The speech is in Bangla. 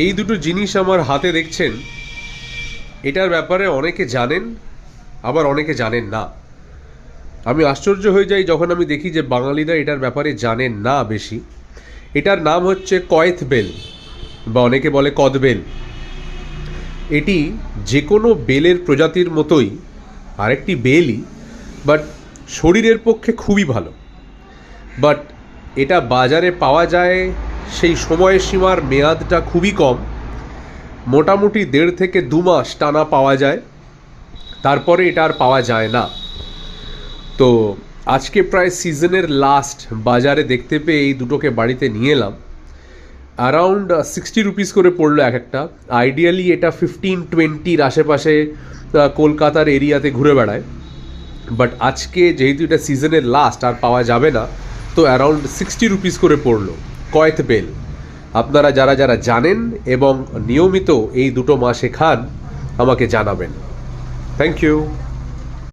এই দুটো জিনিস আমার হাতে দেখছেন, এটার ব্যাপারে অনেকে জানেন, আবার অনেকে জানেন না। আমি আশ্চর্য হয়ে যাই যখন আমি দেখি যে বাঙালিরা এটার ব্যাপারে জানেন না বেশি। এটার নাম হচ্ছে কয়েত বেল, বা অনেকে বলে কদবেল। এটি যে কোনো বেলের প্রজাতির মতোই আরেকটি বেলই, বাট শরীরের পক্ষে খুবই ভালো। বাট এটা বাজারে পাওয়া যায়, সেই সময়সীমার মেয়াদটা খুবই কম, মোটামুটি 1.5 থেকে 2 মাস টানা পাওয়া যায়, তারপরে এটা আর পাওয়া যায় না। তো আজকে প্রায় সিজনের লাস্ট বাজারে দেখতে পেয়ে এই দুটোকে বাড়িতে নিয়ে এলাম। অ্যারাউন্ড 60 রুপিস করে পড়লো এক একটা। আইডিয়ালি এটা 15-20 আশেপাশে কলকাতার এরিয়াতে ঘুরে বেড়ায়, বাট আজকে যেহেতু এটা সিজনের লাস্ট আর পাওয়া যাবে না, তো অ্যারাউন্ড 60 রুপিস করে পড়লো কয়েত বেল। আপনারা যারা যারা জানেন এবং নিয়মিত এই দুটো মাসে খান, আমাকে জানাবেন। Thank you.